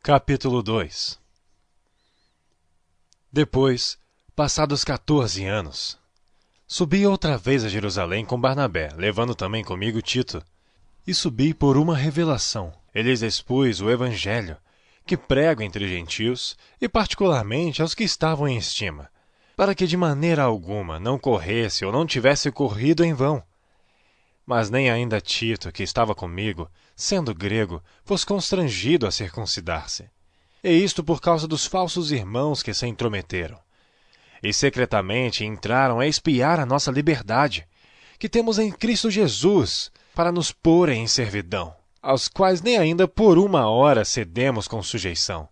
Capítulo 2. Depois, passados 14 anos, subi outra vez a Jerusalém com Barnabé, levando também comigo Tito. E subi por uma revelação. Lhes expus o Evangelho, que prego entre gentios, e particularmente aos que estavam em estima, para que de maneira alguma não corresse ou não tivesse corrido em vão. Mas nem ainda Tito, que estava comigo, sendo grego, fosse constrangido a circuncidar-se. E isto por causa dos falsos irmãos que se intrometeram. E secretamente entraram a espiar a nossa liberdade, que temos em Cristo Jesus, para nos porem em servidão, aos quais nem ainda por uma hora cedemos com sujeição,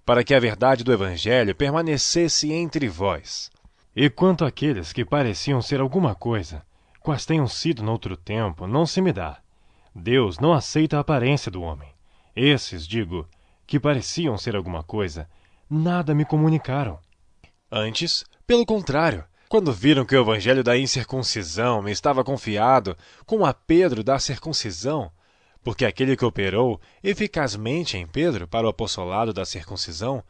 para que a verdade do Evangelho permanecesse entre vós. E quanto àqueles que pareciam ser alguma coisa, quais tenham sido noutro tempo, não se me dá. Deus não aceita a aparência do homem. Esses, digo, que pareciam ser alguma coisa, nada me comunicaram. Antes, pelo contrário, quando viram que o evangelho da incircuncisão me estava confiado, como a Pedro da circuncisão, porque aquele que operou eficazmente em Pedro para o apostolado da circuncisão,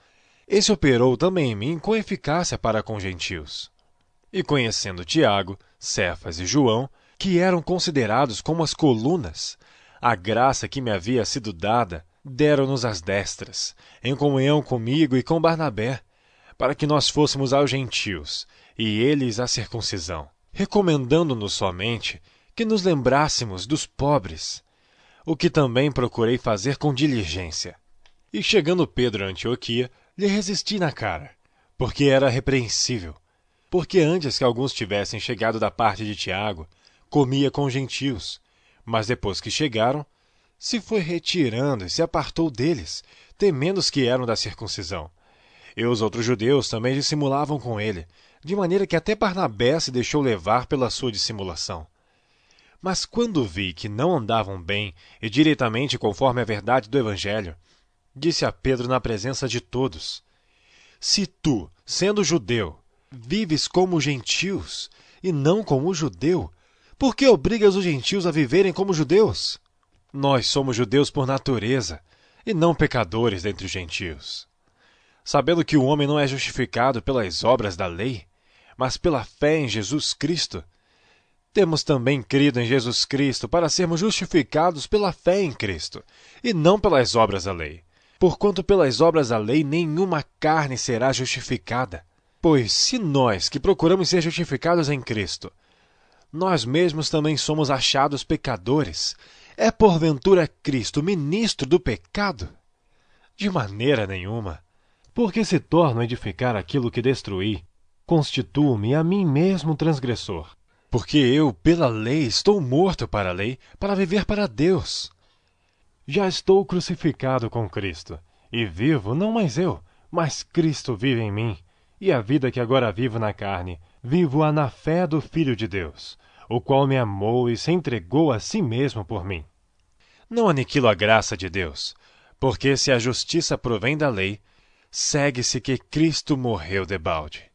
esse operou também em mim com eficácia para com gentios. E conhecendo Tiago, Cefas e João, que eram considerados como as colunas, a graça que me havia sido dada, deram-nos as destras, em comunhão comigo e com Barnabé, para que nós fôssemos aos gentios, e eles à circuncisão, recomendando-nos somente que nos lembrássemos dos pobres, o que também procurei fazer com diligência. E chegando Pedro a Antioquia, lhe resisti na cara, porque era repreensível. Porque antes que alguns tivessem chegado da parte de Tiago, comia com gentios, mas depois que chegaram, se foi retirando e se apartou deles, temendo os que eram da circuncisão. E os outros judeus também dissimulavam com ele, de maneira que até Barnabé se deixou levar pela sua dissimulação. Mas quando vi que não andavam bem e diretamente conforme a verdade do Evangelho, disse a Pedro na presença de todos: Se tu, sendo judeu, vives como gentios e não como judeu, por que obrigas os gentios a viverem como judeus? Nós somos judeus por natureza e não pecadores dentre os gentios. Sabendo que o homem não é justificado pelas obras da lei, mas pela fé em Jesus Cristo, temos também crido em Jesus Cristo para sermos justificados pela fé em Cristo, e não pelas obras da lei. Porquanto pelas obras da lei nenhuma carne será justificada. Pois se nós, que procuramos ser justificados em Cristo, nós mesmos também somos achados pecadores, é porventura Cristo ministro do pecado? De maneira nenhuma. Porque se torno a edificar aquilo que destruí, constituo-me a mim mesmo transgressor. Porque eu, pela lei, estou morto para a lei, para viver para Deus. Já estou crucificado com Cristo, e vivo não mais eu, mas Cristo vive em mim. E a vida que agora vivo na carne, vivo-a na fé do Filho de Deus, o qual me amou e se entregou a si mesmo por mim. Não aniquilo a graça de Deus, porque se a justiça provém da lei, segue-se que Cristo morreu debalde.